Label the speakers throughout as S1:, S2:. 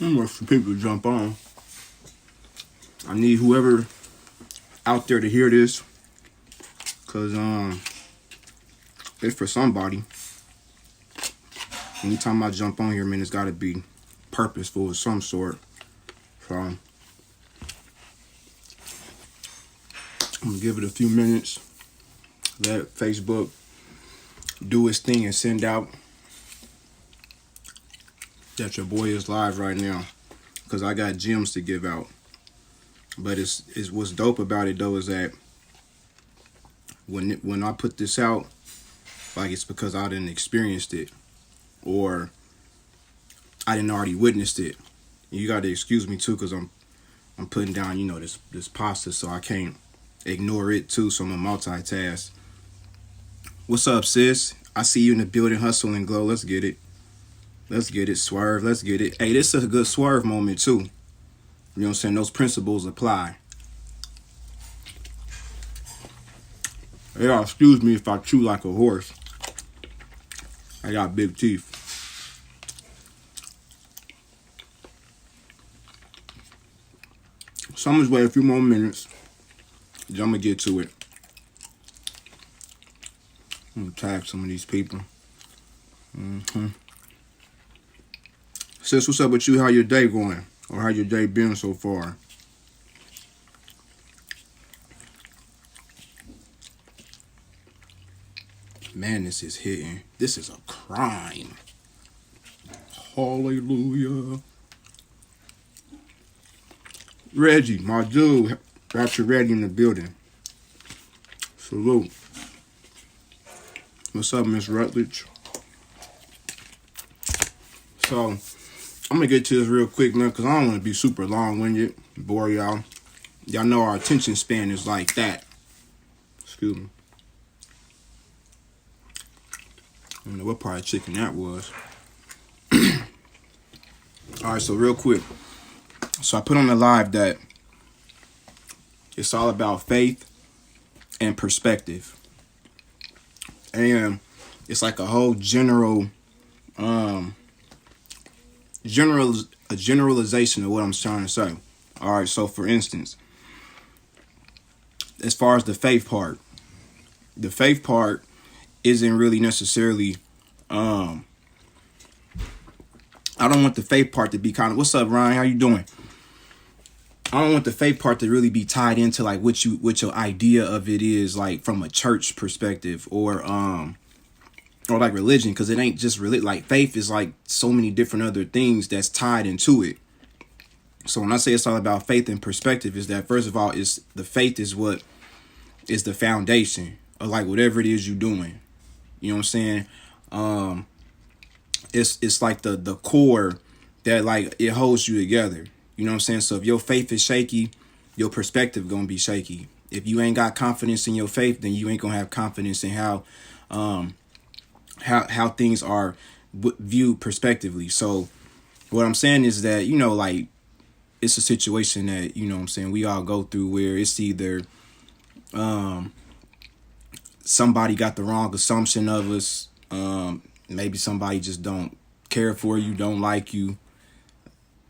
S1: I'm waiting for people to jump on. I need whoever out there to hear this, cause it's for somebody. Anytime I jump on here, man, it's gotta be purposeful of some sort. So I'm gonna give it a few minutes. Let Facebook do its thing and send out that your boy is live right now, because I got gems to give out. But it's what's dope about it though is that when I put this out, like, it's because I didn't experienced it or I didn't already witnessed it. You got to excuse me too, because I'm putting down, you know, this pasta, so I can't ignore it too. So I'm gonna multitask. What's up, sis? I see you in the building. Hustle and glow. Let's get it. Let's get it. Swerve. Let's get it. Hey, this is a good swerve moment too. You know what I'm saying? Those principles apply. Yeah, excuse me if I chew like a horse. I got big teeth. So I'm just wait a few more minutes. Then I'm gonna get to it. I'm gonna tag some of these people. Sis, what's up with you? How your day going? Or how your day been so far? Man, this is hitting. This is a crime. Hallelujah. Reggie, my dude, got you ready in the building. Salute. What's up, Miss Rutledge? So, I'm gonna get to this real quick, man, because I don't want to be super long-winded, bore y'all. Y'all know our attention span is like that. Excuse me. I don't know what part of chicken that was. Alright, so real quick. So I put on the live that it's all about faith and perspective. And it's like a whole generalization of what I'm trying to say. Alright, so for instance, as far as the faith part isn't really necessarily I don't want the faith part to be kind of, what's up, Ryan? How you doing? I don't want the faith part to really be tied into like what your idea of it is, like from a church perspective or like religion, because it ain't just really like faith is like so many different other things that's tied into it. So when I say it's all about faith and perspective, is that first of all, is the faith is what is the foundation of like whatever it is you're doing. You know what I'm saying? It's like the core that like it holds you together. You know what I'm saying? So if your faith is shaky, your perspective gonna be shaky. If you ain't got confidence in your faith, then you ain't gonna have confidence in how things are viewed prospectively. So what I'm saying is that, you know, like it's a situation that, you know what I'm saying, we all go through where it's either somebody got the wrong assumption of us. Maybe somebody just don't care for you, don't like you.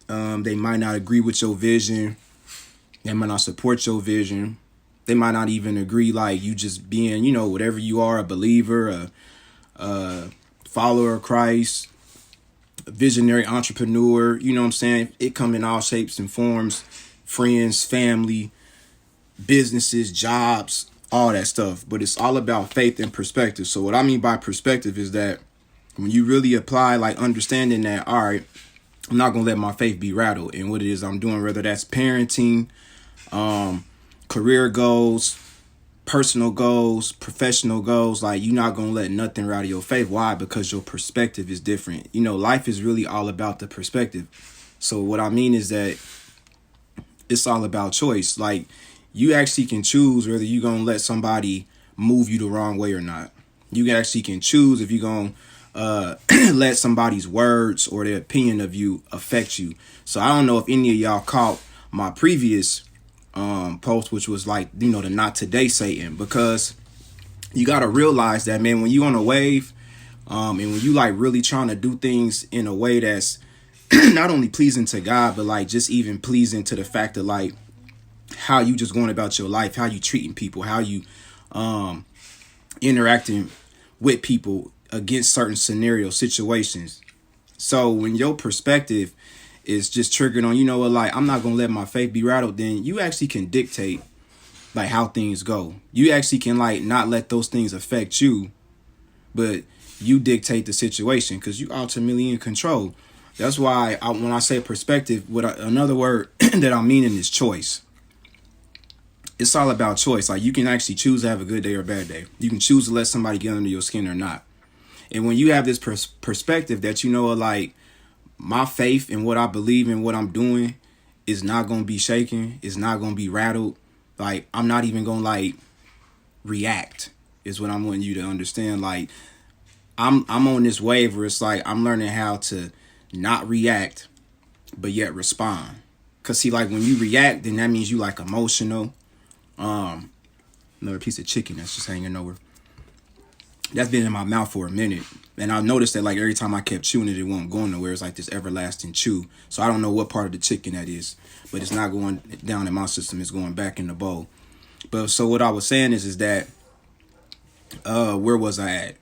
S1: They might not agree with your vision. They might not support your vision. They might not even agree, like you just being, you know, whatever you are, a believer, a follower of Christ, a visionary entrepreneur. You know what I'm saying? It come in all shapes and forms. Friends, family, businesses, jobs, all that stuff. But it's all about faith and perspective. So what I mean by perspective is that when you really apply, like understanding that, all right, I'm not going to let my faith be rattled in what it is I'm doing, whether that's parenting, career goals, personal goals, professional goals. Like, you're not going to let nothing rattle your faith. Why? Because your perspective is different. You know, life is really all about the perspective. So what I mean is that it's all about choice. Like, you actually can choose whether you're going to let somebody move you the wrong way or not. You actually can choose if you're going to let somebody's words or their opinion of you affect you. So I don't know if any of y'all caught my previous post, which was like, you know, the not today Satan, because you got to realize that, man, when you on a wave and when you like really trying to do things in a way that's not only pleasing to God, but like just even pleasing to the fact of like how you just going about your life, how you treating people, how you interacting with people against certain scenario situations. So when your perspective is just triggered on, you know what, like I'm not gonna let my faith be rattled, then you actually can dictate like how things go. You actually can like not let those things affect you, but you dictate the situation because you ultimately in control. That's why when I say perspective, another word that I'm meaning is choice. It's all about choice. Like you can actually choose to have a good day or a bad day. You can choose to let somebody get under your skin or not. And when you have this perspective that you know, like my faith and what I believe in, what I'm doing is not going to be shaken. It's not going to be rattled. Like I'm not even going to like react is what I'm wanting you to understand. Like I'm on this wave where it's like I'm learning how to not react, but yet respond. Cause see, like when you react, then that means you like emotional. Another piece of chicken that's just hanging over. That's been in my mouth for a minute. And I noticed that like every time I kept chewing it, it wasn't going nowhere. It's like this everlasting chew. So I don't know what part of the chicken that is, but it's not going down in my system. It's going back in the bowl. But so what I was saying is that, where was I at?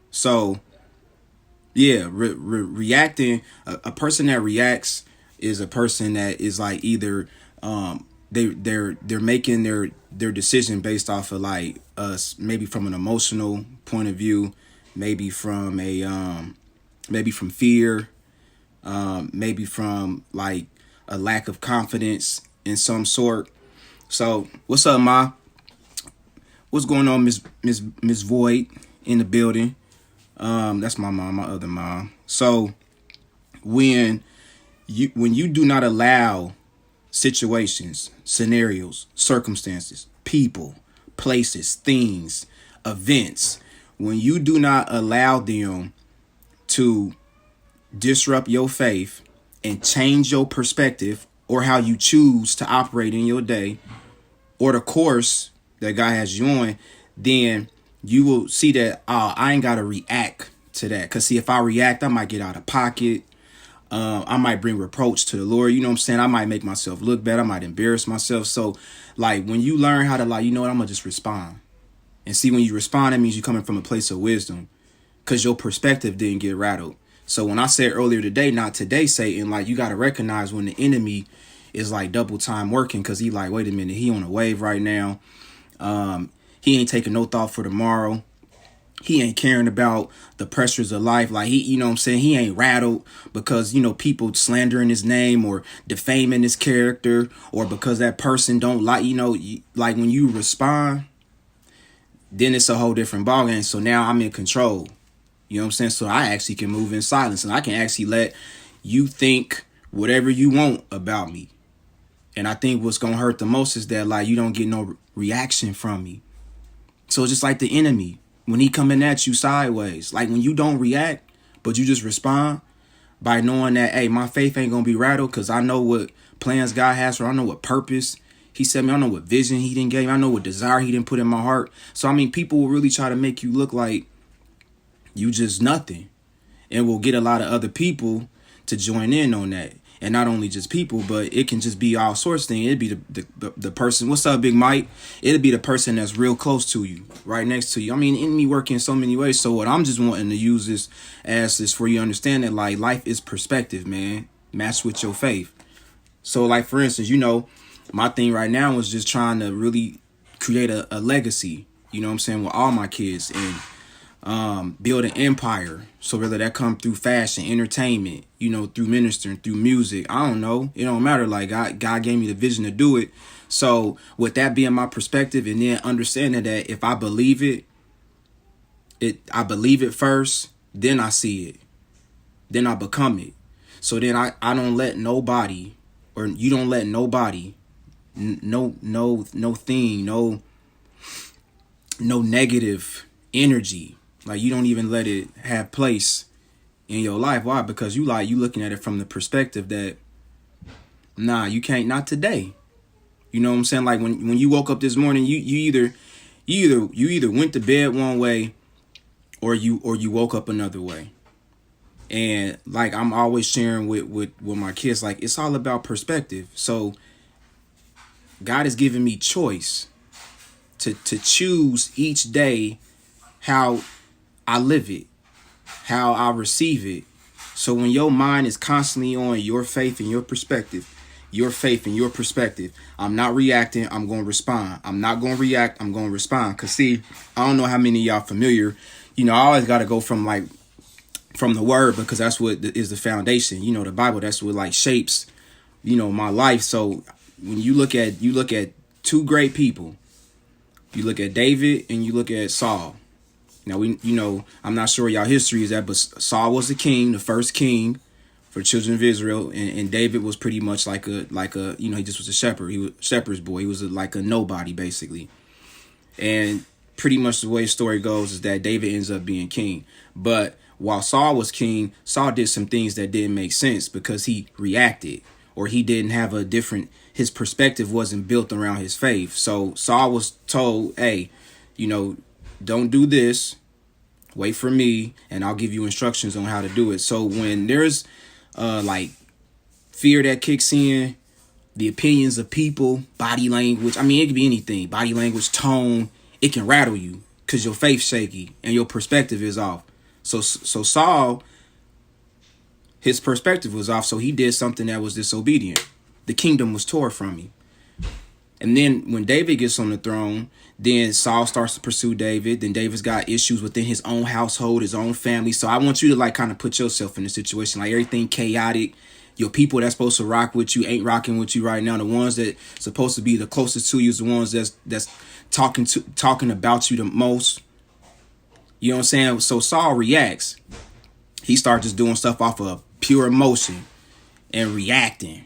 S1: So yeah, reacting, a person that reacts is a person that is like either, they're making their decision based off of like us, maybe from an emotional point of view, maybe from maybe from fear, maybe from like a lack of confidence in some sort. So what's up, Ma? What's going on, Miss Void in the building? That's my mom, my other mom. So when you do not allow situations, scenarios, circumstances, people, places, things, events, when you do not allow them to disrupt your faith and change your perspective or how you choose to operate in your day or the course that God has you on, then you will see that I ain't got to react to that. Because see, if I react, I might get out of pocket. I might bring reproach to the Lord. You know what I'm saying? I might make myself look bad. I might embarrass myself. So like when you learn how to like, you know what, I'm going to just respond. And see, when you respond, that means you're coming from a place of wisdom because your perspective didn't get rattled. So when I said earlier today, not today, Satan, like you got to recognize when the enemy is like double time working because he like, wait a minute, he on a wave right now. He ain't taking no thought for tomorrow. He ain't caring about the pressures of life. Like he, you know what I'm saying? He ain't rattled because, you know, people slandering his name or defaming his character or because that person don't like, you know, like when you respond, then it's a whole different ballgame. So now I'm in control. You know what I'm saying? So I actually can move in silence and I can actually let you think whatever you want about me. And I think what's going to hurt the most is that like you don't get no reaction from me. So it's just like the enemy. When he coming at you sideways, like when you don't react, but you just respond by knowing that, hey, my faith ain't going to be rattled because I know what plans God has for. I know what purpose he set me. I know what vision he didn't give me. I know what desire he didn't put in my heart. So, I mean, people will really try to make you look like you just nothing and will get a lot of other people to join in on that. And not only just people, but it can just be all sorts of things. It'd be the person. What's up, Big Mike? It'd be the person that's real close to you, right next to you. I mean, enemy work in so many ways. So what I'm just wanting to use this as is for you to understand that like life is perspective, man. Match with your faith. So like, for instance, you know, my thing right now is just trying to really create a legacy, you know what I'm saying, with all my kids and build an empire. So whether that come through fashion, entertainment, you know, through ministering, through music, I don't know. It don't matter. Like God gave me the vision to do it. So with that being my perspective and then understanding that if I believe I believe it first, then I see it. Then I become it. So then I don't let nobody or you don't let nobody, no thing, no negative energy. Like you don't even let it have place in your life. Why? Because you looking at it from the perspective that, nah, you can't, not today. You know what I'm saying? Like when you woke up this morning, you either went to bed one way or you woke up another way. And like I'm always sharing with my kids, like it's all about perspective. So God has given me choice to choose each day how I live it, how I receive it. So when your mind is constantly on your faith and your perspective, your faith and your perspective, I'm not reacting, I'm going to respond. I'm not going to react, I'm going to respond. Because see, I don't know how many of y'all familiar, I always got to go from the word, because that's what is the foundation. The Bible, that's what like shapes, my life. So when you look at two great people, you look at David and you look at Saul. Now I'm not sure y'all history is that, but Saul was the king, the first king for the children of Israel, and David was pretty much like a he just was a shepherd. He was shepherd's boy. He was like a nobody basically. And pretty much the way the story goes is that David ends up being king. But while Saul was king, Saul did some things that didn't make sense because he reacted, or he didn't have his perspective wasn't built around his faith. So Saul was told, hey, don't do this. Wait for me, and I'll give you instructions on how to do it. So when there's fear that kicks in, the opinions of people, body language, it could be anything, body language, tone, it can rattle you because your faith's shaky and your perspective is off. So Saul, his perspective was off, so he did something that was disobedient. The kingdom was torn from him. And then when David gets on the throne, then Saul starts to pursue David. Then David's got issues within his own household, his own family. So I want you to kind of put yourself in a situation like everything chaotic. Your people that's supposed to rock with you ain't rocking with you right now. The ones that supposed to be the closest to you is the ones that's talking about you the most. You know what I'm saying? So Saul reacts. He starts just doing stuff off of pure emotion and reacting.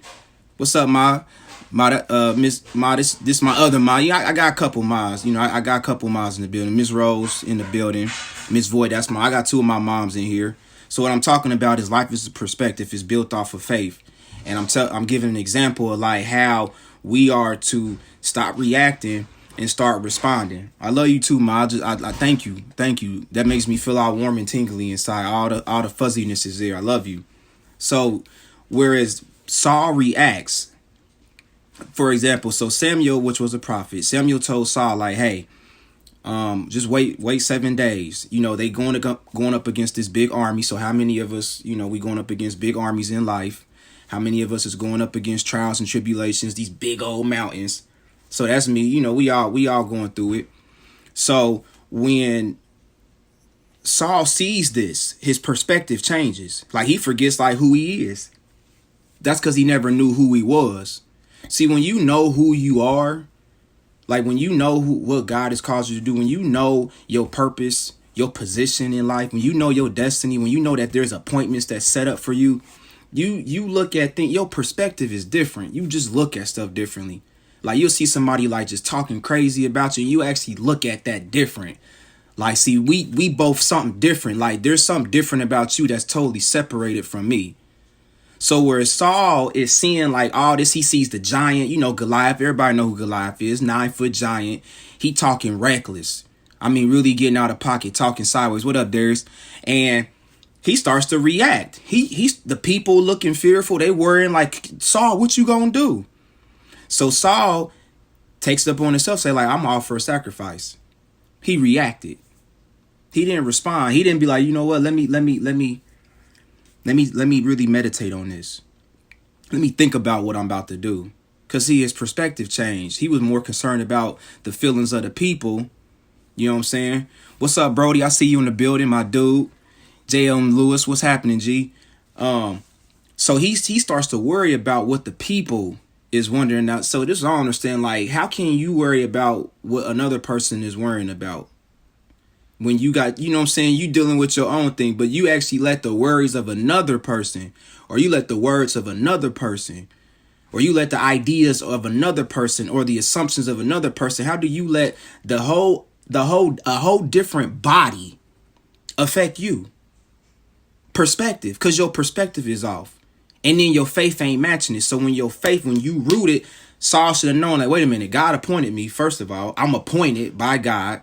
S1: What's up, Ma? Miss Ma, this my other Ma. I got a couple Ma's. I got a couple Ma's in the building. Miss Rose in the building. Miss Void, I got two of my moms in here. So what I'm talking about is life is a perspective. It's built off of faith. And I'm giving an example of like how we are to stop reacting and start responding. I love you too, Ma. I thank you. Thank you. That makes me feel all warm and tingly inside. All the fuzziness is there. I love you. So whereas Saul reacts, for example, so Samuel, which was a prophet, Samuel told Saul like, hey, just wait 7 days. They going up against this big army. So how many of us, we going up against big armies in life? How many of us is going up against trials and tribulations, these big old mountains? So that's me. We all going through it. So when Saul sees this, his perspective changes. Like he forgets like who he is. That's because he never knew who he was. See, when you know who you are, like when you know what God has caused you to do, when you know your purpose, your position in life, when you know your destiny, when you know that there's appointments that's set up for you, you look at things, your perspective is different. You just look at stuff differently. Like you'll see somebody like just talking crazy about you, and you actually look at that different. Like, see, we both something different. Like there's something different about you that's totally separated from me. So where Saul is seeing like all this, he sees the giant, Goliath. Everybody know who Goliath is, 9-foot giant. He talking reckless. Really getting out of pocket, talking sideways. What up, Darius? And he starts to react. He's the people looking fearful. They worrying like, Saul, what you gonna do? So Saul takes it up on himself, say like, I'm all for a sacrifice. He reacted. He didn't respond. He didn't be like, you know what? Let me really meditate on this. Let me think about what I'm about to do. Because see, his perspective changed. He was more concerned about the feelings of the people. You know what I'm saying? What's up, Brody? I see you in the building, my dude. J.M. Lewis, what's happening, G? So he starts to worry about what the people is wondering. Now, so this I don't understand. Like, how can you worry about what another person is worrying about? When you got, you know what I'm saying, you dealing with your own thing, but you actually let the worries of another person, or you let the words of another person, or you let the ideas of another person or the assumptions of another person. How do you let a whole different body affect you? Perspective, because your perspective is off. And then your faith ain't matching it. So when you root it, Saul should have known, like, wait a minute, God appointed me. First of all, I'm appointed by God.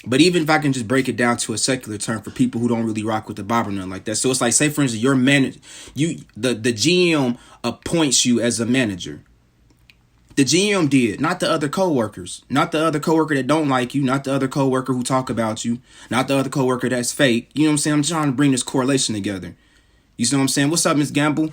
S1: But even if I can just break it down to a secular term for people who don't really rock with the Bible or nothing like that. So it's like, say for instance, your manager, the GM appoints you as a manager. The GM did, not the other coworkers, not the other coworker that don't like you, not the other coworker who talk about you, not the other coworker that's fake. You know what I'm saying? I'm trying to bring this correlation together. You see what I'm saying? What's up, Miss Gamble?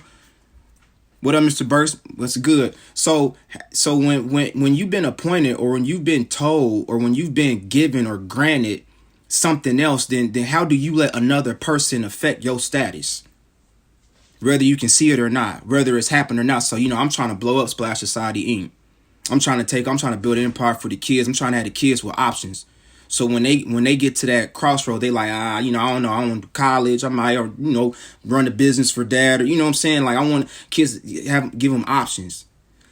S1: What up, Mr. Burst? What's good? So when you've been appointed, or when you've been told, or when you've been given or granted something else, then how do you let another person affect your status? Whether you can see it or not, whether it's happened or not. So, I'm trying to blow up Splash Society Inc. I'm trying to build an empire for the kids. I'm trying to have the kids with options. So when they get to that crossroad, they like, I don't know, I want college, I might, or, run a business for dad, or, you know what I'm saying? Like, I want kids give them options.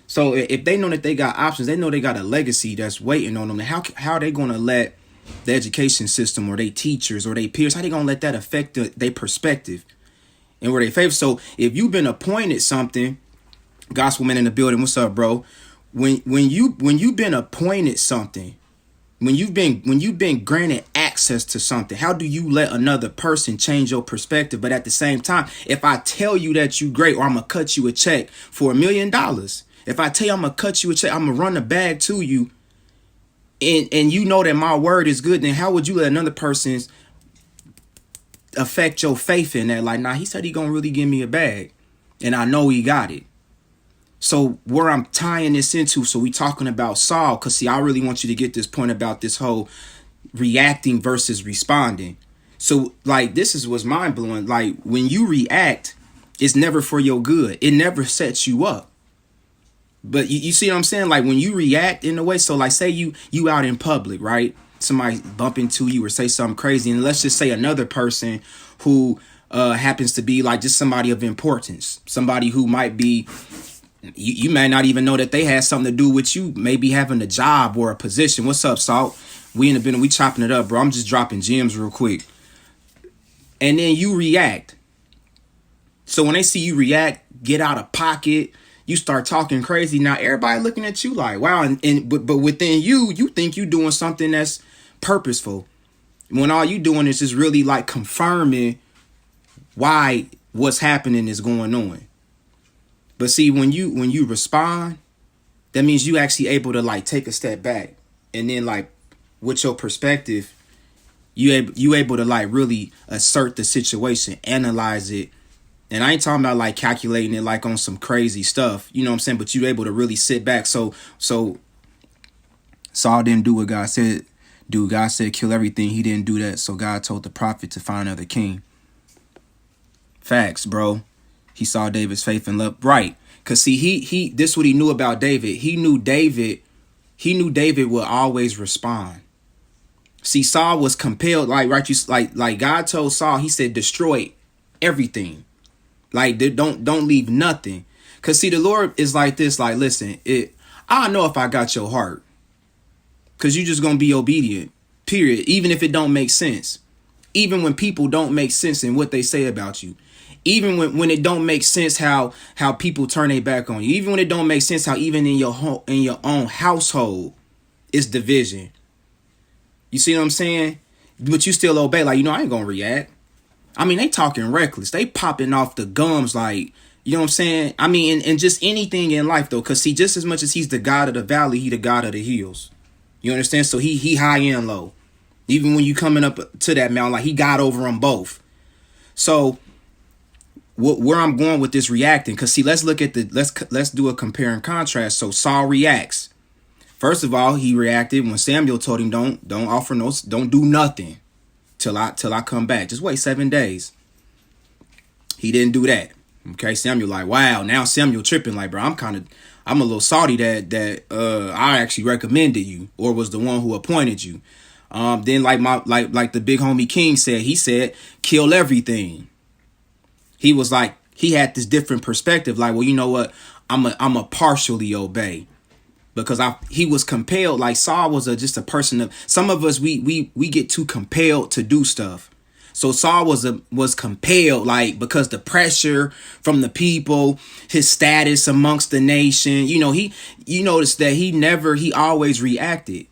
S1: So if they know that they got options, they know they got a legacy that's waiting on them. How are they going to let the education system, or they teachers, or they peers, how they going to let that affect their perspective and where they favor? So if you've been appointed something, Gospelman in the building, what's up, bro? When you've been appointed something, when you've been granted access to something, how do you let another person change your perspective? But at the same time, if I tell you that you great, or I'm gonna cut you a check for $1 million, if I tell you I'm gonna cut you a check, I'm gonna run the bag to you, and you know that my word is good, then how would you let another person's affect your faith in that? Like, nah, he said he gonna really give me a bag, and I know he got it. So where I'm tying this into, so we talking about Saul, because see, I really want you to get this point about this whole reacting versus responding. So like, this is what's mind blowing. Like, when you react, it's never for your good. It never sets you up. But you see what I'm saying? Like, when you react in a way, so like, say you out in public, right? Somebody bump into you or say something crazy, and let's just say another person who happens to be like just somebody of importance, somebody who might be, you may not even know that they had something to do with you maybe having a job or a position. What's up, Salt? We in the building, we chopping it up, bro. I'm just dropping gems real quick. And then you react. So when they see you react, get out of pocket, you start talking crazy. Now everybody looking at you like, wow. But within you think you doing something that's purposeful, when all you doing is just really like confirming why what's happening is going on. But see, when you respond, that means you actually able to like take a step back, and then like with your perspective, you able to like really assert the situation, analyze it. And I ain't talking about like calculating it like on some crazy stuff, you know what I'm saying? But you able to really sit back. So Saul didn't do what God said. Dude, God said kill everything. He didn't do that. So God told the prophet to find another king. Facts, bro. He saw David's faith and love. Right. Because see, he this is what he knew about David. He knew David would always respond. See, Saul was compelled, like, right, like God told Saul, he said, destroy everything. Like, don't leave nothing. Because see, the Lord is like this, like, listen, I know if I got your heart. Because you're just going to be obedient, period. Even if it don't make sense. Even when people don't make sense in what they say about you. Even when it don't make sense how people turn their back on you. Even when it don't make sense how even in your own household, it's division. You see what I'm saying? But you still obey. Like, I ain't gonna react. I mean, they talking reckless. They popping off the gums like, you know what I'm saying? I mean, and just anything in life though. Because see, just as much as he's the God of the valley, he the God of the hills. You understand? So he high and low. Even when you coming up to that mountain, like he got over them both. So where I'm going with this reacting, because see, let's look at let's do a compare and contrast. So Saul reacts. First of all, he reacted when Samuel told him, don't offer no, don't do nothing till I come back. Just wait 7 days. He didn't do that. Okay, Samuel like, wow, now Samuel tripping like, bro, I'm a little salty that I actually recommended you or was the one who appointed you. Then like the big homie King said, he said, kill everything. He was like, he had this different perspective. Like, well, you know what? I'm a partially obey because he was compelled. Like Saul was just a person of, some of us, we get too compelled to do stuff. So Saul was compelled, like, because the pressure from the people, his status amongst the nation, you notice that he always reacted.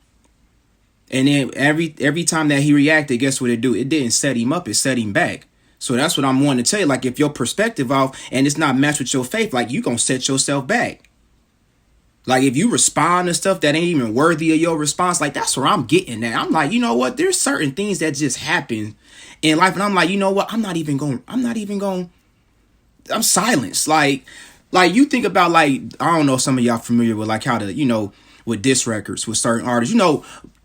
S1: And then every time that he reacted, guess what it do? It didn't set him up, it set him back. So that's what I'm wanting to tell you. Like, if your perspective off and it's not matched with your faith, like, you gonna set yourself back. Like, if you respond to stuff that ain't even worthy of your response, like, that's where I'm getting at. I'm like, you know what? There's certain things that just happen in life, and I'm like, you know what? I'm silenced. Like you think about, like, I don't know, some of y'all familiar with, like, how to, with diss records with certain artists,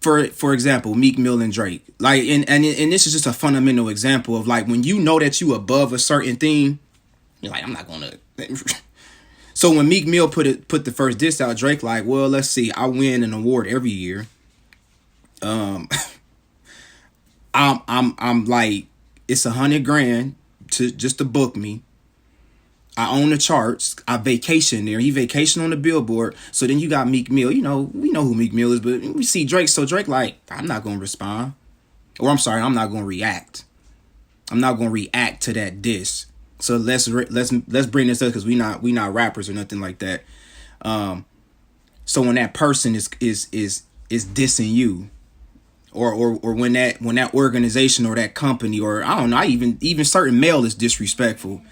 S1: for example, Meek Mill and Drake. Like, and this is just a fundamental example of, like, when you know that you above a certain thing, you're like, I'm not gonna. So when Meek Mill put the first diss out, Drake like, well, let's see, I win an award every year. I'm like, it's $100,000 to book me. I own the charts. I vacation there. He vacation on the Billboard. So then you got Meek Mill. We know who Meek Mill is, but we see Drake. So Drake like, I'm not gonna respond, or I'm sorry, I'm not gonna react. I'm not gonna react to that diss. So let's bring this up because we not rappers or nothing like that. So when that person is dissing you, or when that organization or that company, or I don't know, even certain mail is disrespectful.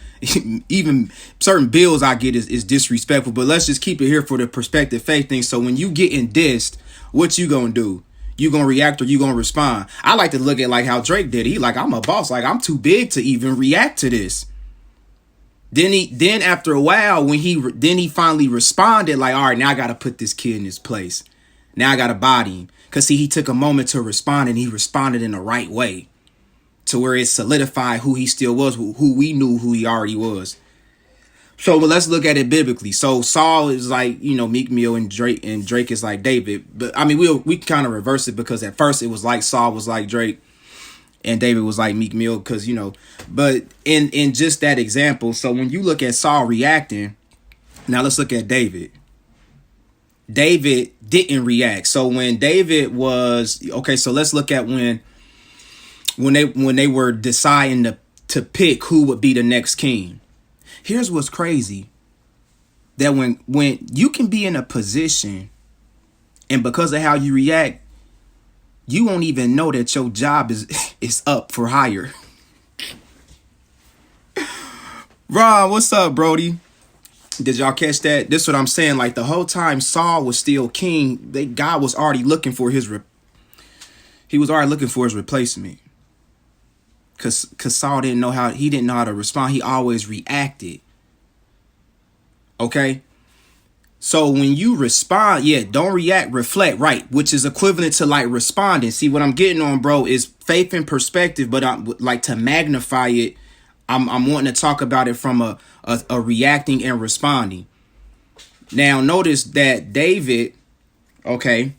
S1: Even certain bills I get is disrespectful. But let's just keep it here for the perspective faith thing. So when you getting dissed, what you gonna do? You gonna react or you gonna respond? I like to look at like how Drake did. He like, I'm a boss. Like, I'm too big to even react to this. Then after a while, when he finally responded, like, all right, now I got to put this kid in his place. Now I got to body him. Because, see, he took a moment to respond, and he responded in the right way to where it solidified who he still was, who we knew who he already was. So, but let's look at it biblically. So, Saul is like, Meek Mill, and Drake is like David. But, I mean, we kind of reverse it, because at first it was like Saul was like Drake, and David was like Meek Mill, because, but in just that example, so when you look at Saul reacting, now let's look at David. David didn't react. So when David was, okay, so let's look at when they were deciding to pick who would be the next king. Here's what's crazy. That when you can be in a position, and because of how you react, you won't even know that your job is up for hire. Ron, what's up, Brody? Did y'all catch that? This is what I'm saying. Like, the whole time Saul was still king, God was already looking for his replacement. Cause Saul didn't know how to respond. He always reacted. Okay. So when you respond, don't react, reflect, right? Which is equivalent to like responding. See, what I'm getting on, bro, is faith and perspective, but I'm like, to magnify it, I'm wanting to talk about it from a reacting and responding. Now, notice that David, okay,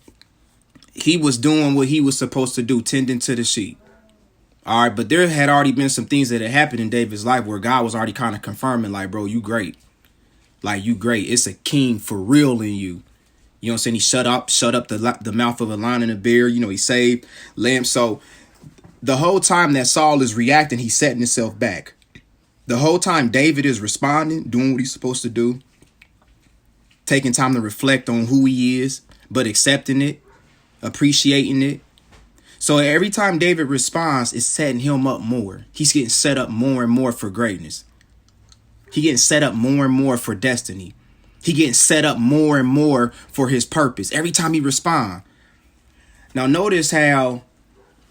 S1: he was doing what he was supposed to do, tending to the sheep. All right, but there had already been some things that had happened in David's life where God was already kind of confirming, like, bro, you great. Like, you great. It's a king for real in you. You know what I'm saying? He shut up the mouth of a lion and a bear. He saved lambs. So the whole time that Saul is reacting, he's setting himself back. The whole time David is responding, doing what he's supposed to do, taking time to reflect on who he is, but accepting it, appreciating it. So every time David responds, it's setting him up more. He's getting set up more and more for greatness. He getting set up more and more for destiny. He getting set up more and more for his purpose every time he respond. Now notice how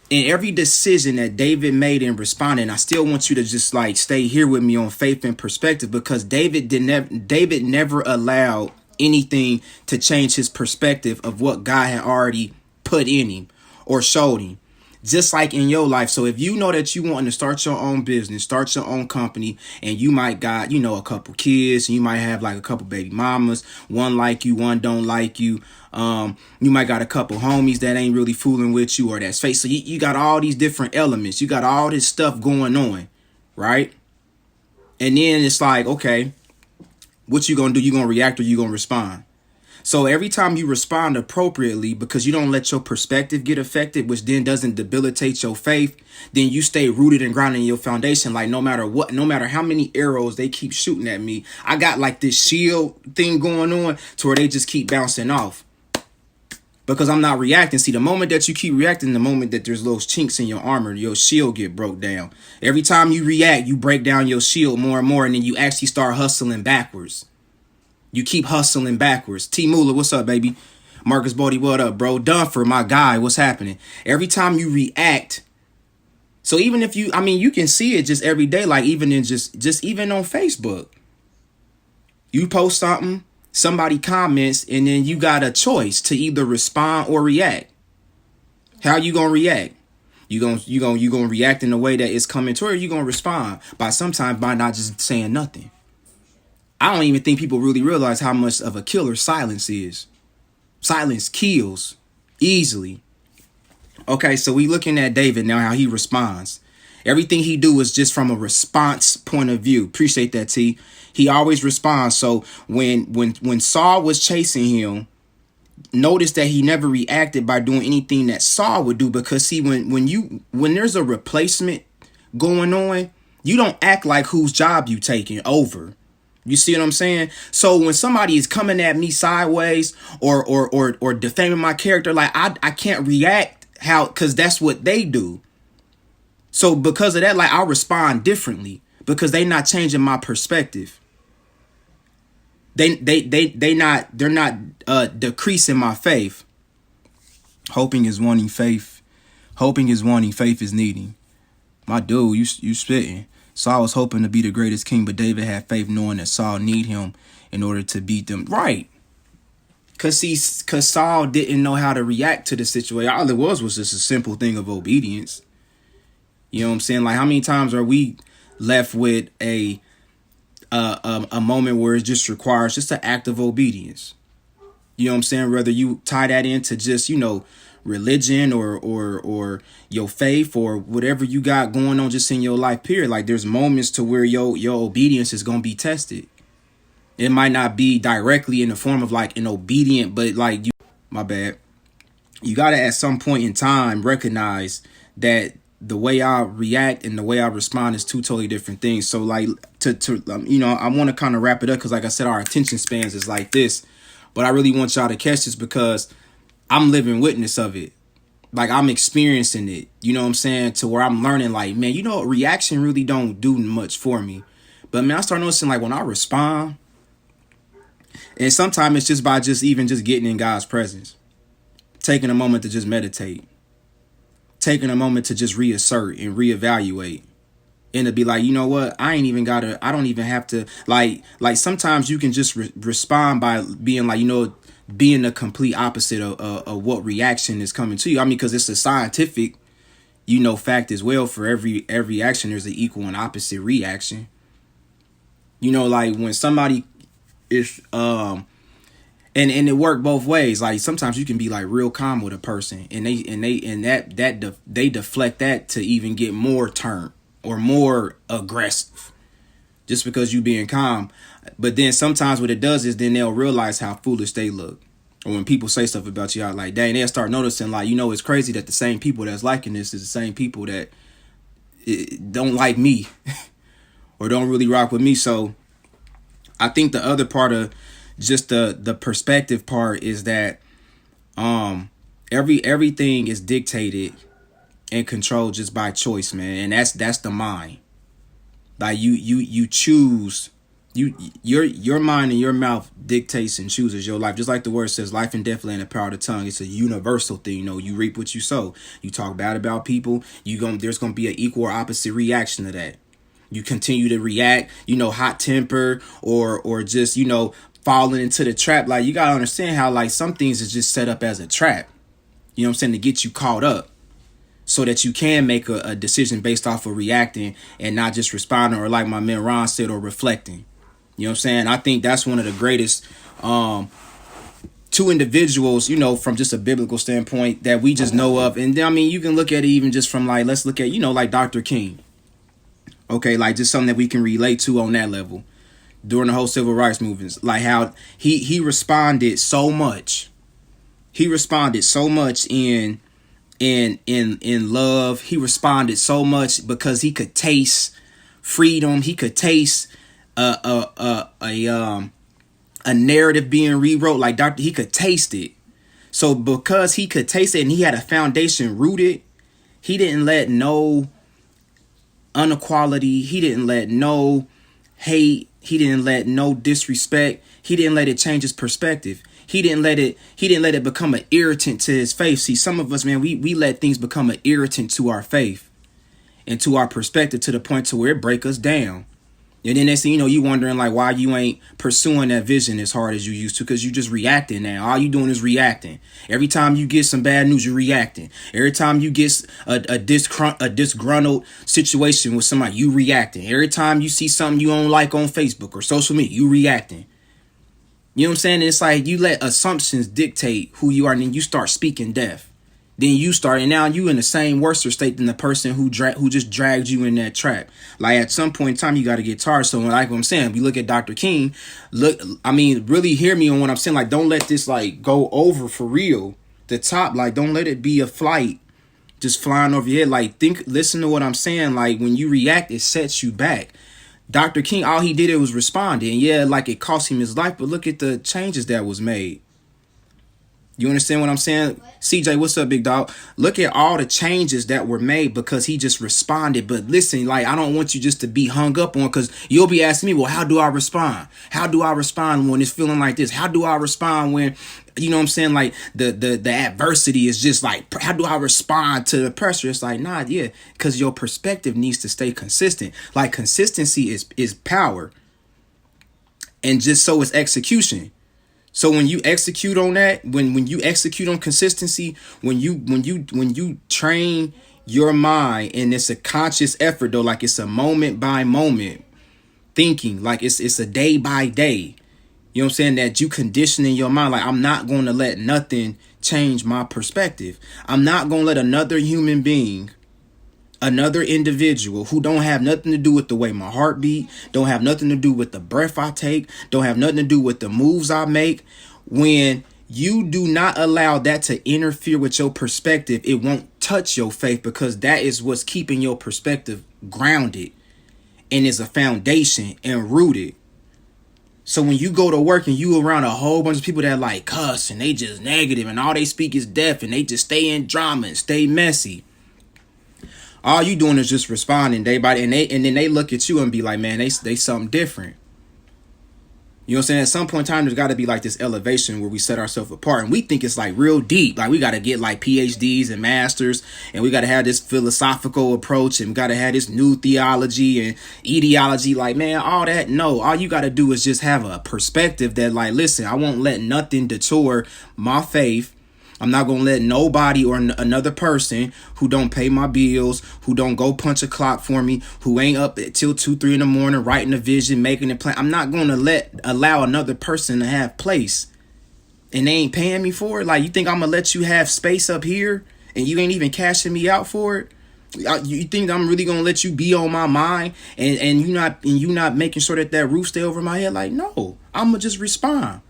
S1: in every decision that David made in responding, I still want you to just like stay here with me on faith and perspective, because David never allowed anything to change his perspective of what God had already put in him or showed him. Just like in your life. So if you know that you want to start your own business, start your own company, and you might got, a couple kids, and you might have like a couple baby mamas, one like you, one don't like you. You might got a couple homies that ain't really fooling with you, or that's fake. So you got all these different elements. You got all this stuff going on, right? And then it's like, okay, what you gonna do? You gonna react or you gonna respond? So every time you respond appropriately, because you don't let your perspective get affected, which then doesn't debilitate your faith, then you stay rooted and grounded in your foundation. Like, no matter what, no matter how many arrows they keep shooting at me, I got like this shield thing going on to where they just keep bouncing off. because I'm not reacting. See, the moment that you keep reacting, the moment that there's those chinks in your armor, your shield get broke down. Every time you react, you break down your shield more and more, and then you actually start hustling backwards. You keep hustling backwards. T Moolah, what's up, baby? Marcus Bodie, what up, bro? Dunfer, my guy, what's happening? Every time you react, so even if you, I mean, you can see it just every day, like even in just even on Facebook. You post something, somebody comments, and then you got a choice to either respond or react. How you gonna react? You gonna react in a way that is coming to her, or you gonna respond sometimes by not just saying nothing. I don't even think people really realize how much of a killer silence is. Silence kills easily. Okay, so we looking at David now, how he responds. Everything he do is just from a response point of view. Appreciate that, T. He always responds. So when Saul was chasing him, notice that he never reacted by doing anything that Saul would do, because see, when there's a replacement going on, you don't act like whose job you taking over. You see what I'm saying? So when somebody is coming at me sideways or defaming my character, like I can't react because that's what they do. So because of that, like I'll respond differently because they're not changing my perspective. They're not decreasing my faith. Hoping is wanting faith. Hoping is wanting, faith is needing. My dude, you spitting. Saul was hoping to be the greatest king, but David had faith knowing that Saul need him in order to beat them. Right. Cause Saul didn't know how to react to the situation. All it was just a simple thing of obedience. You know what I'm saying? Like, how many times are we left with a moment where it just requires just an act of obedience? You know what I'm saying? Whether you tie that into just, religion or your faith or whatever you got going on just in your life, period. Like, there's moments to where your obedience is going to be tested. It might not be directly in the form of like an obedient, but like my bad. You got to at some point in time recognize that the way I react and the way I respond is two totally different things. So like I want to kind of wrap it up because like I said, our attention spans is like this, but I really want y'all to catch this because I'm living witness of it. Like I'm experiencing it, you know what I'm saying? To where I'm learning like, man, reaction really don't do much for me. But man, I start noticing like when I respond, and sometimes it's just by just getting in God's presence, taking a moment to just meditate, taking a moment to just reassert and reevaluate, and to be like, you know what, I don't even have to like sometimes you can just respond by being like, being the complete opposite of what reaction is coming to you. I mean, because it's a scientific, fact as well. For every action, there's an equal and opposite reaction. Like when somebody is and it worked both ways. Like sometimes you can be like real calm with a person, and they deflect that to even get more turned or more aggressive, just because you being calm. But then sometimes what it does is then they'll realize how foolish they look. Or when people say stuff about you, like, dang, they'll start noticing, like, it's crazy that the same people that's liking this is the same people that don't like me or don't really rock with me. So I think the other part of just the perspective part is that everything is dictated and controlled just by choice, man. And that's the mind. Like you choose. Your mind and your mouth dictates and chooses your life. Just like the word says, life and death lay in the power of the tongue. It's a universal thing. You reap what you sow. You talk bad about people, there's gonna be an equal or opposite reaction to that. You continue to react, hot temper or just, falling into the trap. Like, you gotta understand how like some things is just set up as a trap. You know what I'm saying? To get you caught up, so that you can make a decision based off of reacting and not just responding, or like my man Ron said, or reflecting. You know what I'm saying? I think that's one of the greatest two individuals, from just a biblical standpoint that we just know of. And I mean, you can look at it even just from like, let's look at, like Dr. King. Okay, like just something that we can relate to on that level during the whole civil rights movements. Like how he responded so much. He responded so much in love. He responded so much because he could taste freedom. He could taste a narrative being rewrote. Like he could taste it. So because he could taste it and he had a foundation rooted, he didn't let no inequality, he didn't let no hate, he didn't let no disrespect, he didn't let it change his perspective. He didn't let it become an irritant to his faith. See, some of us, man, we let things become an irritant to our faith and to our perspective to the point to where it break us down. And then next thing you know, you wondering like why you ain't pursuing that vision as hard as you used to, because you just reacting now. All you doing is reacting. Every time you get some bad news, you're reacting. Every time you get a disgruntled situation with somebody, you reacting. Every time you see something you don't like on Facebook or social media, you reacting. You know what I'm saying? And it's like you let assumptions dictate who you are, and then you start speaking death. Then you start, and now you in the same worse state than the person who just dragged you in that trap. Like at some point in time, you got to get tired. So like what I'm saying, if you look at Dr. King, really hear me on what I'm saying. Like, don't let this like go over for real. The top, like, don't let it be a flight just flying over your head. Like, listen to what I'm saying. Like, when you react, it sets you back. Dr. King, all he did was respond. And yeah, like it cost him his life, but look at the changes that was made. You understand what I'm saying? CJ, what's up, big dog? Look at all the changes that were made because he just responded. But listen, like, I don't want you just to be hung up on, because you'll be asking me, well, how do I respond? How do I respond when it's feeling like this? How do I respond when, you know what I'm saying, like the adversity is just like, how do I respond to the pressure? It's like, nah, yeah, because your perspective needs to stay consistent. Like, consistency is power. And just so is execution. So when you execute on that, when you execute on consistency, when you train your mind, and it's a conscious effort though, like it's a moment by moment thinking, like it's a day by day. You know what I'm saying? That you conditioning your mind, like, I'm not going to let nothing change my perspective. I'm not going to let another human being, another individual who don't have nothing to do with the way my heart beat, don't have nothing to do with the breath I take, don't have nothing to do with the moves I make. When you do not allow that to interfere with your perspective, it won't touch your faith, because that is what's keeping your perspective grounded and is a foundation and rooted. So when you go to work and you around a whole bunch of people that like cuss and they just negative and all they speak is death and they just stay in drama and stay messy, all you doing is just responding day by day, and then they look at you and be like, man, they something different. You know what I'm saying? At some point in time, there's got to be like this elevation where we set ourselves apart, and we think it's like real deep. Like, we got to get like PhDs and masters, and we got to have this philosophical approach, and we got to have this new theology and ideology. Like, man, all that, no. All you got to do is just have a perspective that, like, listen, I won't let nothing detour my faith. I'm not going to let nobody or another person who don't pay my bills, who don't go punch a clock for me, who ain't up till 2, 3 in the morning writing a vision, making a plan. I'm not going to allow another person to have place, and they ain't paying me for it. Like, you think I'm going to let you have space up here and you ain't even cashing me out for it? You think I'm really going to let you be on my mind and you not making sure that roof stay over my head? Like, no, I'm going to just respond.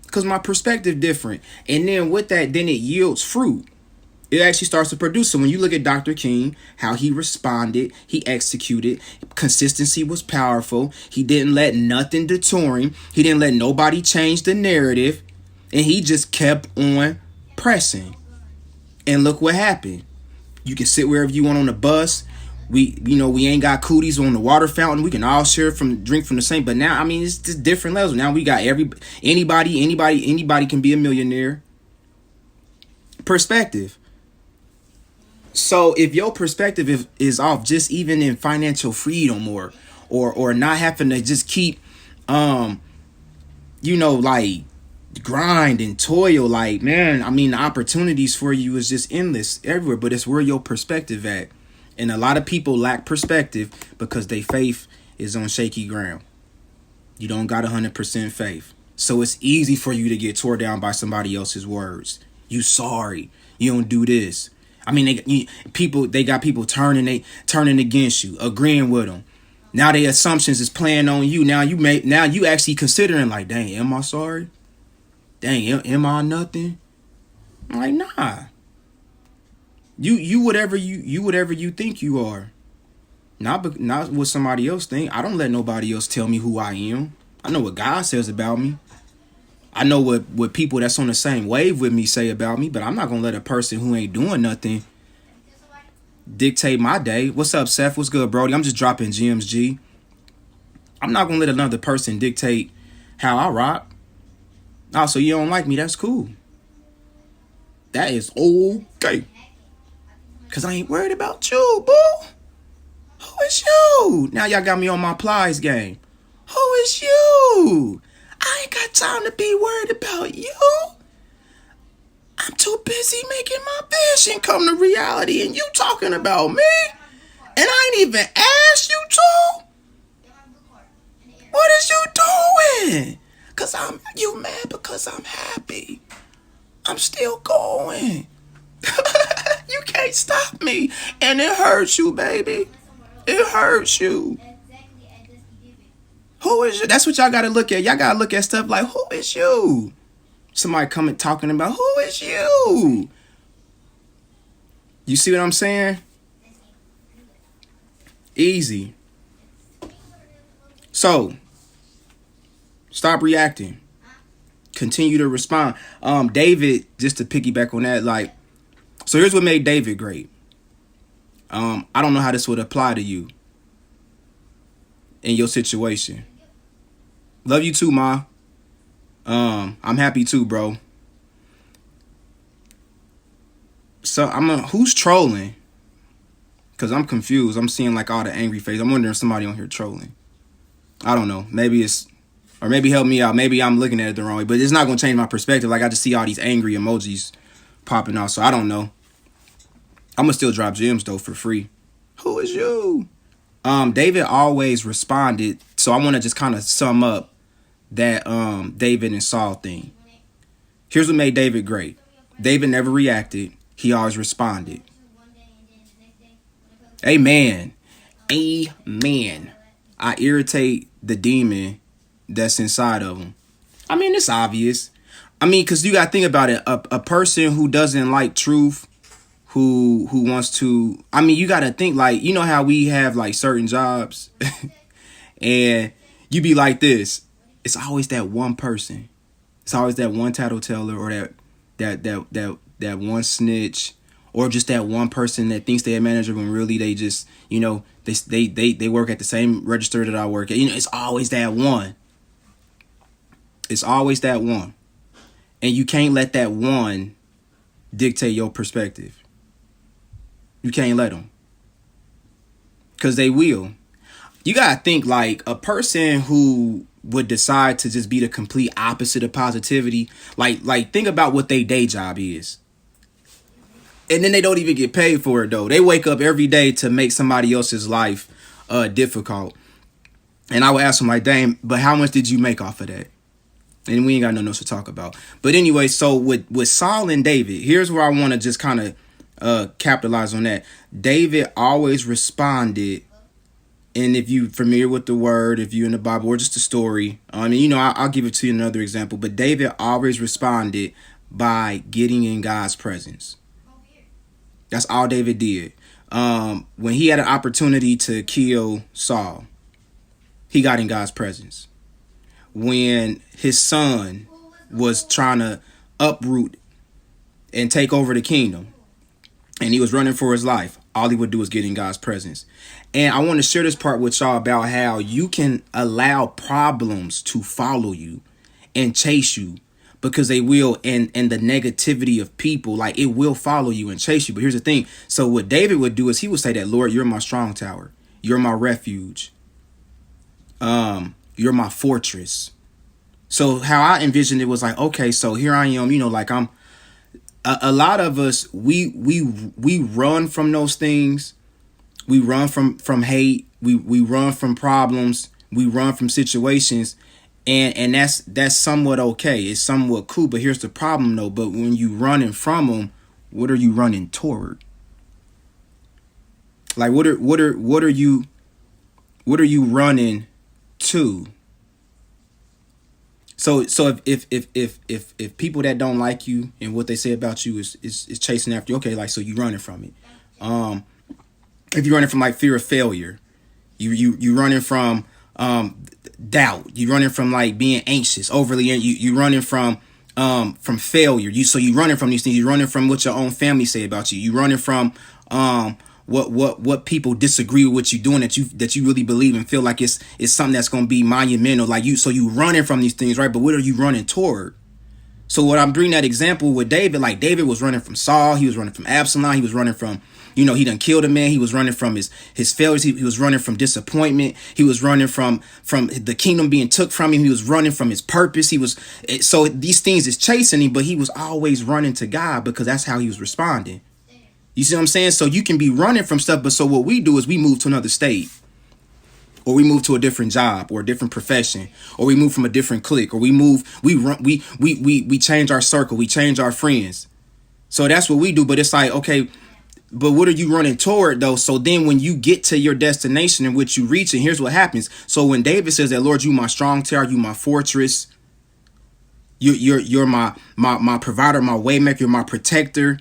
S1: Because my perspective different. And then with that, then it yields fruit. It actually starts to produce. So when you look at Dr. King, how he responded, he executed. Consistency was powerful. He didn't let nothing detour him. He didn't let nobody change the narrative. And he just kept on pressing. And look what happened. You can sit wherever you want on the bus. We ain't got cooties on the water fountain. We can all drink from the same. But now, I mean, it's just different levels. Now we got anybody can be a millionaire. Perspective. So if your perspective is off, just even in financial freedom or not having to just keep, like, grind and toil, like, man, I mean, the opportunities for you is just endless everywhere. But it's where your perspective at. And a lot of people lack perspective because their faith is on shaky ground. You don't got 100% faith. So it's easy for you to get tore down by somebody else's words. You sorry. You don't do this. I mean, they got people turning against you, agreeing with them. Now their assumptions is playing on you. Now you actually considering, like, dang, am I sorry? Dang, am I nothing? I'm like, nah. You whatever you think you are. Not what somebody else think. I don't let nobody else tell me who I am. I know what God says about me. I know what people that's on the same wave with me say about me, but I'm not gonna let a person who ain't doing nothing dictate my day. What's up, Seth? What's good, Brody? I'm just dropping gems, G. I'm not gonna let another person dictate how I rock. Oh, so you don't like me? That's cool. That is okay. Cause I ain't worried about you, boo. Who is you? Now y'all got me on my plies game. Who is you? I ain't got time to be worried about you. I'm too busy making my vision come to reality, and you talking about me? And I ain't even asked you to? What is you doing? Cause you mad because I'm happy. I'm still going. You can't stop me. And it hurts you, baby. It hurts you. Who is you? That's what y'all gotta look at. Y'all gotta look at stuff like, who is you? Somebody coming talking about, who is you? You see what I'm saying? Easy. So, stop reacting. Continue to respond. David, just to piggyback on that, like, so here's what made David great. I don't know how this would apply to you in your situation. Love you too, Ma. I'm happy too, bro. So who's trolling? Cause I'm confused. I'm seeing like all the angry face. I'm wondering if somebody on here trolling. I don't know. Maybe it's, or maybe help me out. Maybe I'm looking at it the wrong way. But it's not gonna change my perspective. Like I just see all these angry emojis popping out. So I don't know. I'm gonna still drop gems though for free. Who is you? David always responded. So I want to just kind of sum up that David and Saul thing. Here's what made David great. David never reacted. He always responded. Amen. Amen. I irritate the demon that's inside of him. I mean, it's obvious. I mean, because you got to think about it. A person who doesn't like truth, who wants to, I mean, you got to think like, you know how we have like certain jobs and you be like this. It's always that one person. It's always that one tattleteller or that one snitch or just that one person that thinks they're a manager when really they just, you know, they work at the same register that I work at. You know, it's always that one. It's always that one. And you can't let that one dictate your perspective. You can't let them. Because they will. You got to think like a person who would decide to just be the complete opposite of positivity. Like think about what their day job is. And then they don't even get paid for it though. They wake up every day to make somebody else's life difficult. And I would ask them like, dang, but how much did you make off of that? And we ain't got nothing else to talk about. But anyway, so with Saul and David, here's where I want to just kind of capitalize on that. David always responded. And if you familiar with the word, if you in the Bible or just the story, I mean, you know, I'll give it to you another example. But David always responded by getting in God's presence. That's all David did. When he had an opportunity to kill Saul, he got in God's presence. When his son was trying to uproot and take over the kingdom, and he was running for his life, all he would do is get in God's presence. And I want to share this part with y'all about how you can allow problems to follow you and chase you because they will. And the negativity of people, like it will follow you and chase you. But here's the thing. So what David would do is he would say that, Lord, you're my strong tower. You're my refuge. You're my fortress. So how I envisioned it was like, okay, so here I am, you know, like I'm a lot of us, we run from those things. We run from hate. We run from problems. We run from situations. And that's somewhat okay. It's somewhat cool. But here's the problem though. But when you running from them, what are you running toward? Like what are you running to? So if people that don't like you and what they say about you is chasing after you, okay, like so you running from it. If you're running from like fear of failure, you running from doubt. You running from like being anxious, overly. You running from failure. You running from these things. You running from what your own family say about you. You running from what people disagree with what you're doing that you really believe and feel like it's something that's gonna be monumental. Like you, so you running from these things, right? But what are you running toward? So what I'm bringing that example with David, like David was running from Saul, he was running from Absalom, he was running from, he done killed a man, he was running from his failures, he was running from disappointment, he was running from the kingdom being took from him, he was running from his purpose, so these things is chasing him, but he was always running to God because that's how he was responding. You see what I'm saying? So you can be running from stuff, but so what we do is we move to another state. Or we move to a different job or a different profession, or we move from a different clique, or we change our circle, we change our friends. So that's what we do. But it's like, okay, but what are you running toward though? So then when you get to your destination in which you reach, and here's what happens. So when David says that, Lord, you my strong tower, you my fortress, you're my provider, my waymaker, you're my protector.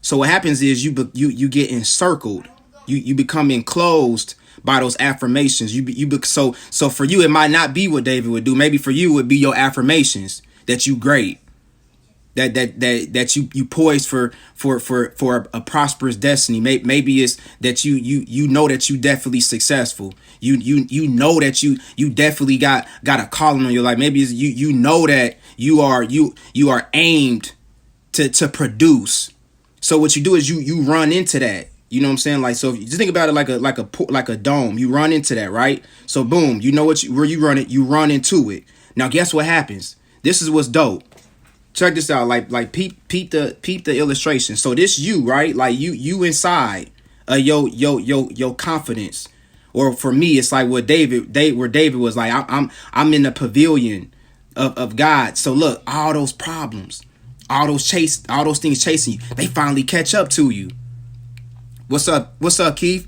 S1: So what happens is you get encircled, you become enclosed by those affirmations. So for you, it might not be what David would do. Maybe for you, it would be your affirmations that you great, that you poised for a prosperous destiny. Maybe it's that you know that you definitely successful. You know that you definitely got a calling on your life. Maybe it's you know that you are aimed to produce. So what you do is you run into that. You know what I'm saying? Like, so if you just think about it like a dome, you run into that, right? So boom, you know where you run it, you run into it. Now guess what happens? This is what's dope. Check this out. Like peep the illustration. So this you, right? Like you inside your confidence. Or for me, it's like what David was like, I'm in the pavilion of God. So look, all those problems, all those things chasing you, they finally catch up to you. What's up, Keith?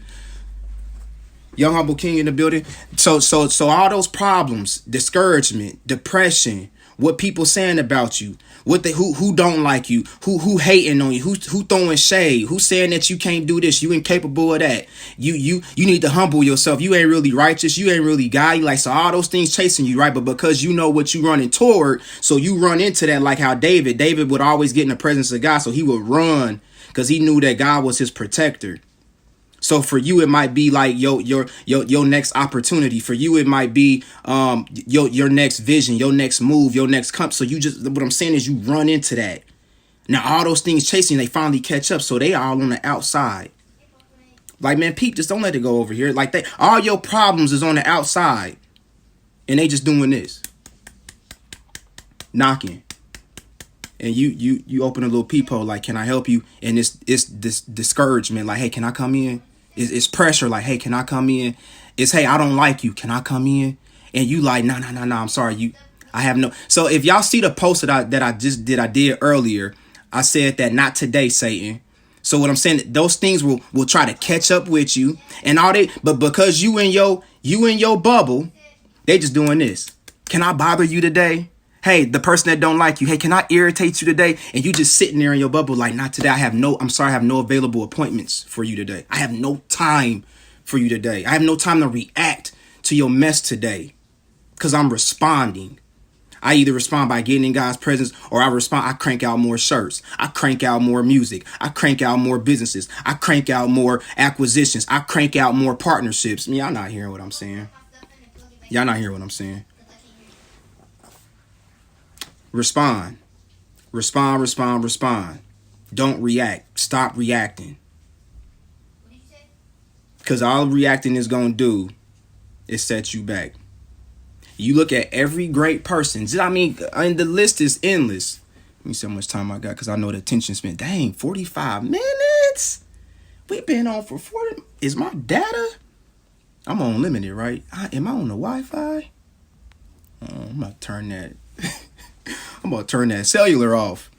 S1: Young Humble King in the building. So all those problems, discouragement, depression, what people saying about you, who don't like you, who hating on you, who throwing shade, who saying that you can't do this, you incapable of that. You need to humble yourself. You ain't really righteous, you ain't really godly. Like, so all those things chasing you, right? But because you know what you running toward, so you run into that. Like how David would always get in the presence of God, so he would run because he knew that God was his protector. So for you, it might be like your next opportunity. For you, it might be your next vision, your next move, your next comp. So what I'm saying is you run into that. Now all those things chasing, they finally catch up. So they all on the outside. Like, man, peep, just don't let it go over here. Like, all your problems is on the outside, and they just doing this, knocking. And you open a little peephole, like, can I help you? And it's this discouragement, like, hey, can I come in? It's pressure, like, hey, can I come in? It's, hey, I don't like you, can I come in? And you like, no, I'm sorry, I have no. So if y'all see the post that I did earlier, I said that not today, Satan. So what I'm saying, those things will try to catch up with you, and but because you in your bubble, they just doing this. Can I bother you today? Hey, the person that don't like you, hey, can I irritate you today? And you just sitting there in your bubble like, not today. I'm sorry, I have no available appointments for you today. I have no time for you today. I have no time to react to your mess today because I'm responding. I either respond by getting in God's presence, or I crank out more shirts. I crank out more music. I crank out more businesses. I crank out more acquisitions. I crank out more partnerships. Y'all not hearing what I'm saying. Y'all not hearing what I'm saying. Respond. Don't react. Stop reacting. Because all reacting is going to do is set you back. You look at every great person. And the list is endless. Let me see how much time I got, because I know the attention span. Dang, 45 minutes? We've been on for 40. Is my data? I'm on limited, right? Am I on the Wi-Fi? I'm going to turn that. I'm going to turn that cellular off.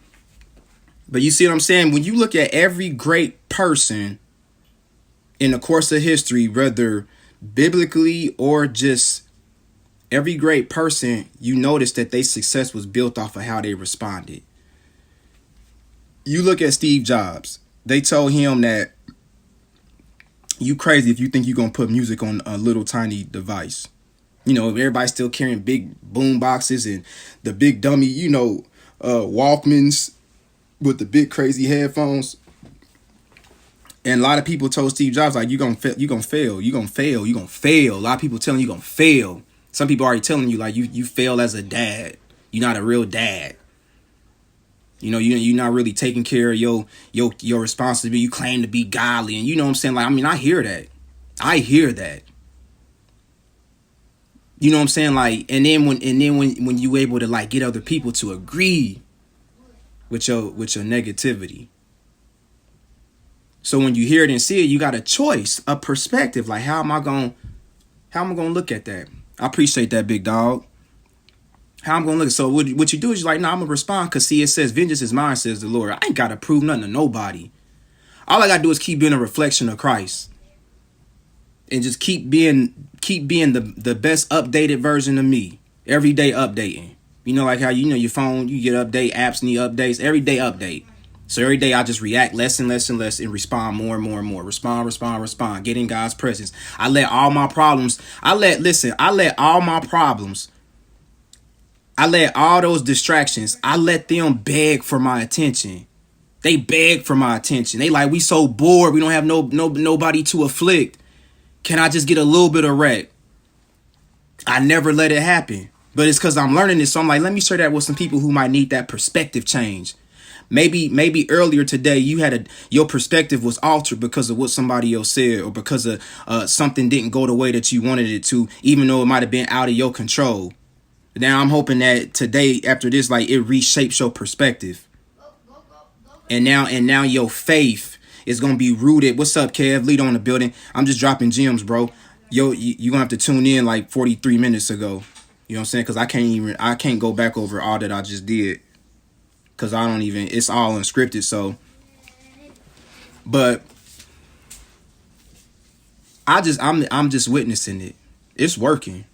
S1: But you see what I'm saying? When you look at every great person in the course of history, whether biblically or just every great person, you notice that their success was built off of how they responded. You look at Steve Jobs. They told him that you crazy if you think you're going to put music on a little tiny device. You know, everybody's still carrying big boom boxes and the big dummy, Walkmans with the big crazy headphones. And a lot of people told Steve Jobs, like, you're going to fail. You're going to fail. You're going to fail. A lot of people telling you going to fail. Some people already telling you, like, you fail as a dad. You're not a real dad. You know, you're not really taking care of your responsibility. You claim to be godly. And you know what I'm saying? Like, I mean, I hear that. You know what I'm saying? Like, and then when you able to, like, get other people to agree with your negativity. So when you hear it and see it, you got a choice, a perspective. Like, how am I gonna look at that? I appreciate that, big dog. How I'm gonna look. So what you do is you're like, nah, I'm gonna respond, because see, it says vengeance is mine, says the Lord. I ain't gotta prove nothing to nobody. All I gotta do is keep being a reflection of Christ. And just keep being the best updated version of me. Every day updating. You know, like how your phone, you get update, apps need updates, every day update. So every day I just react less and less and less and respond more and more and more. Respond. Get in God's presence. I let all my problems, I let all those distractions, I let them beg for my attention. They beg for my attention. They like, we so bored, we don't have nobody to afflict. Can I just get a little bit of wreck? I never let it happen. But it's because I'm learning this. So I'm like, let me share that with some people who might need that perspective change. Maybe earlier today your perspective was altered because of what somebody else said, or because of something didn't go the way that you wanted it to, even though it might have been out of your control. Now I'm hoping that today, after this, like, it reshapes your perspective. And now your faith is gonna be rooted. What's up, Kev? Lead on the building. I'm just dropping gems, bro. Yo, you gonna have to tune in like 43 minutes ago. You know what I'm saying? Because I can't go back over all that I just did. Because it's all unscripted. So, but I'm just witnessing it. It's working.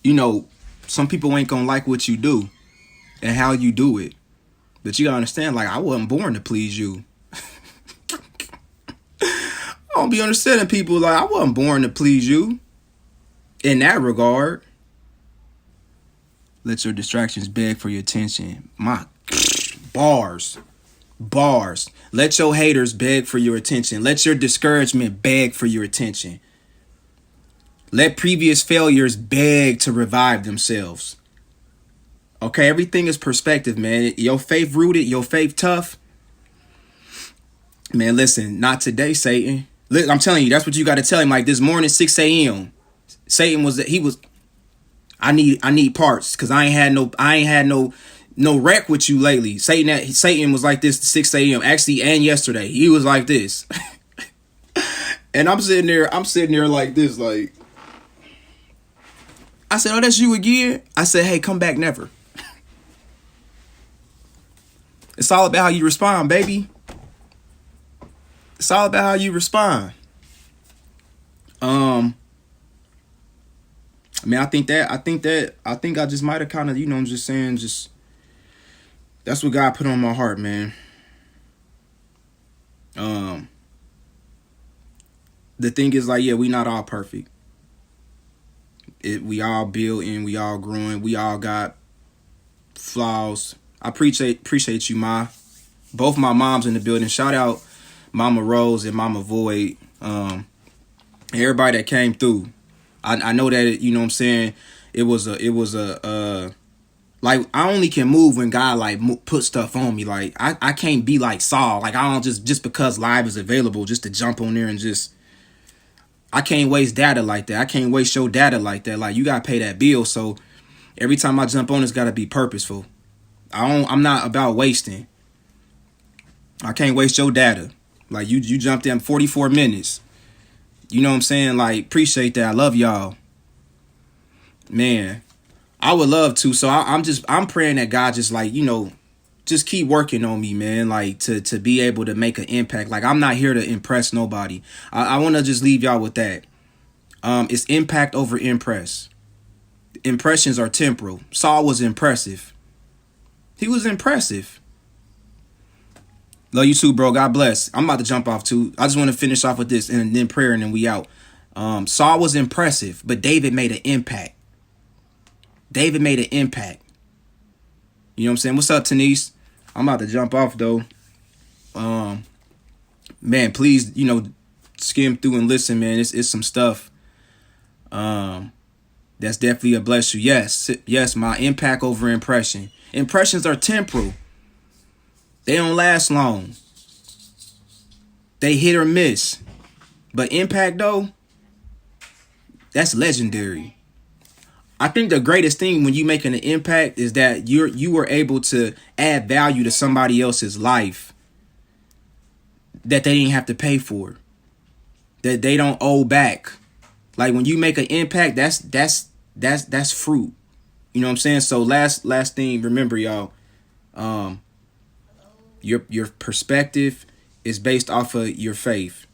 S1: You know, some people ain't gonna like what you do and how you do it. But you gotta understand, like, I wasn't born to please you. I don't be understanding people, like, I wasn't born to please you. In that regard. Let your distractions beg for your attention. My bars. Let your haters beg for your attention. Let your discouragement beg for your attention. Let previous failures beg to revive themselves. Okay, everything is perspective, man. Your faith rooted, your faith tough. Man, listen, not today, Satan. I'm telling you, that's what you got to tell him. Like this morning, 6 a.m. Satan I need parts, because I ain't had no wreck with you lately. Satan was like this at 6 a.m. Actually, and yesterday. He was like this. And I'm sitting there like this, like, I said, oh, that's you again? I said, hey, come back never. It's all about how you respond, baby. It's all about how you respond. I mean, I think I just might have kind of, I'm just saying, that's what God put on my heart, man. The thing is, like, yeah, we not all perfect. We all building, we all growing, we all got flaws. I appreciate you, Ma. Both my moms in the building. Shout out Mama Rose and Mama Void. Everybody that came through. I know that, you know what I'm saying, it was a like, I only can move when God, like, put stuff on me. Like, I can't be like Saul. Like, I don't just because live is available just to jump on there and just, I can't waste data like that. I can't waste your data like that. Like, you gotta pay that bill. So every time I jump on, it's gotta be purposeful. I'm not about wasting. I can't waste your data. Like, you jumped in 44 minutes. You know what I'm saying? Like, appreciate that. I love y'all. Man, I would love to. So I'm praying that God just, like, just keep working on me, man. Like, to be able to make an impact. Like, I'm not here to impress nobody. I want to just leave y'all with that. It's impact over impress. Impressions are temporal. Saul was impressive. He was impressive. Love you too, bro. God bless. I'm about to jump off too. I just want to finish off with this and then prayer, and then we out. Saul was impressive, but David made an impact. David made an impact. You know what I'm saying? What's up, Tanise? I'm about to jump off though. Man, please, skim through and listen, man. It's some stuff. That's definitely a bless you. Yes, my impact over impression. Impressions are temporal. They don't last long. They hit or miss. But impact though, that's legendary. I think the greatest thing when you making an impact is that you were able to add value to somebody else's life that they didn't have to pay for, that they don't owe back. Like when you make an impact, that's fruit. You know what I'm saying? So last thing, remember y'all, your perspective is based off of your faith.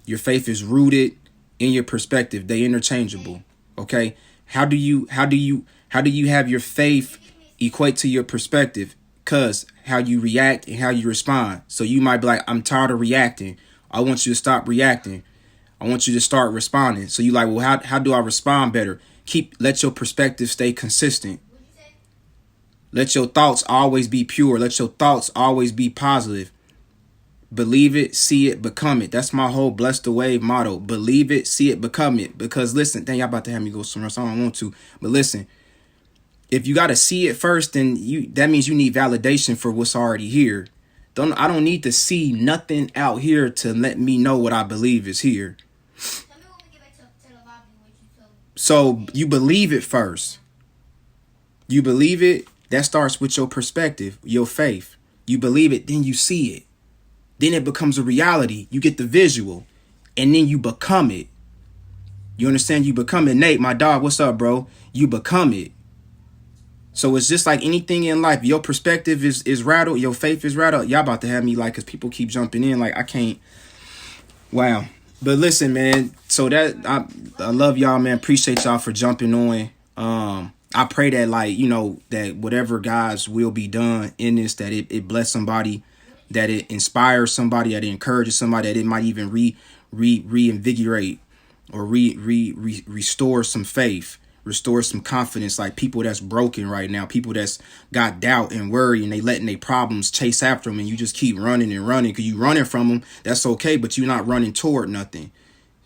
S1: Your faith is rooted in your perspective. They interchangeable. Okay? How do you have your faith equate to your perspective? Cause how you react and how you respond. So you might be like, I'm tired of reacting. I want you to stop reacting. I want you to start responding. So you like, well, how do I respond better? Let your perspective stay consistent. Let your thoughts always be pure. Let your thoughts always be positive. Believe it, see it, become it. That's my whole Bless the Wave motto. Believe it, see it, become it. Because listen, dang, y'all about to have me go somewhere, so I don't want to. But listen, if you got to see it first, then that means you need validation for what's already here. I don't need to see nothing out here to let me know what I believe is here. So you believe it first. You believe it. That starts with your perspective, your faith. You believe it, then you see it. Then it becomes a reality. You get the visual, and then you become it. You understand? You become it. Nate, my dog, what's up, bro? You become it. So it's just like anything in life. Your perspective is rattled. Your faith is rattled. Y'all about to have me like, because people keep jumping in. Like, I can't. Wow. But listen, man. So that I love y'all, man. Appreciate y'all for jumping on. I pray that that whatever God's will be done in this, that it bless somebody, that it inspires somebody, that it encourages somebody, that it might even reinvigorate or restore some faith, restore some confidence. Like people that's broken right now, people that's got doubt and worry, and they letting their problems chase after them, and you just keep running and running because you running from them. That's okay, but you're not running toward nothing.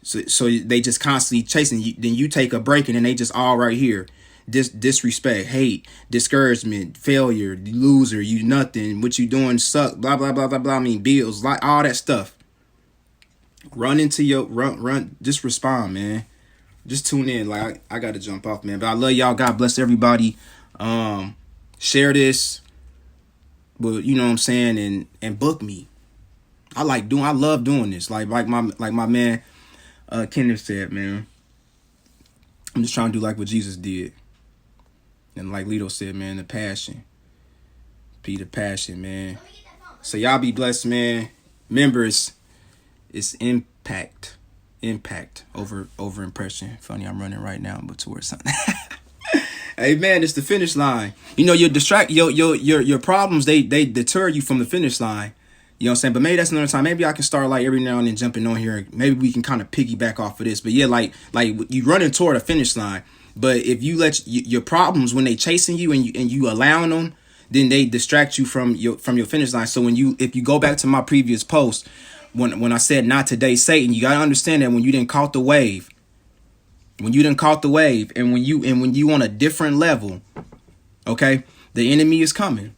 S1: So they just constantly chasing you. Then you take a break, and then they just all right here. Disrespect, hate, discouragement, failure, loser, you nothing, what you doing suck, blah blah blah blah blah. I mean bills, like all that stuff. Run into your run. Just respond, man. Just tune in. Like I gotta jump off, man. But I love y'all. God bless everybody. Share this. But you know what I'm saying, and book me. I love doing this. Like my man Kenneth said, man. I'm just trying to do like what Jesus did. And like Lito said, man, the passion. Be the passion, man. So y'all be blessed, man. Remember, it's impact. Impact over impression. Funny, I'm running right now, but towards something. Hey man, it's the finish line. Your problems, they deter you from the finish line. You know what I'm saying? But maybe that's another time. Maybe I can start like every now and then jumping on here. Maybe we can kind of piggyback off of this. But yeah, like you running toward a finish line. But if you let your problems, when they chasing you and you allowing them, then they distract you from your finish line. So if you go back to my previous post, when I said not today, Satan, you gotta understand that when you didn't caught the wave, and when you on a different level, okay, the enemy is coming.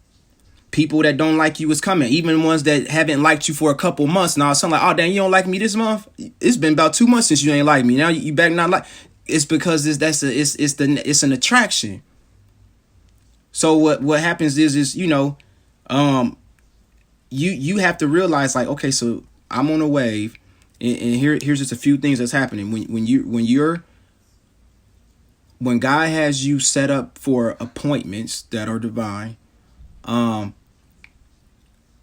S1: People that don't like you is coming. Even ones that haven't liked you for a couple months now. Something like, oh damn, you don't like me this month? It's been about 2 months since you ain't like me. Now you back not like. It's because it's an attraction. So what happens is you have to realize like, okay, so I'm on a wave, and here's just a few things that's happening when God has you set up for appointments that are divine. When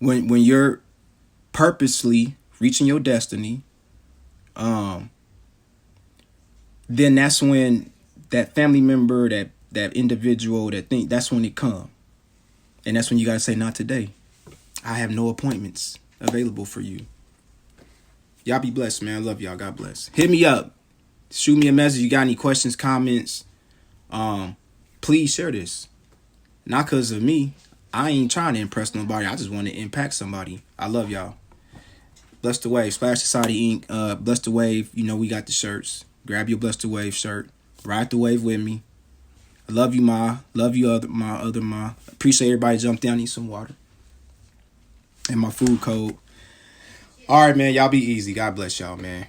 S1: you're purposely reaching your destiny, then that's when that family member, that individual, that's when it comes. And that's when you got to say, not today. I have no appointments available for you. Y'all be blessed, man. I love y'all. God bless. Hit me up. Shoot me a message. You got any questions, comments? Please share this. Not because of me. I ain't trying to impress nobody. I just want to impact somebody. I love y'all. Bless the Wave. Splash Society Inc. Bless the Wave. You know we got the shirts. Grab your Bless the Wave shirt. Ride the wave with me. I love you, Ma. Love you, my other Ma. Appreciate everybody jumped down, need some water. And my food code. All right, man. Y'all be easy. God bless y'all, man.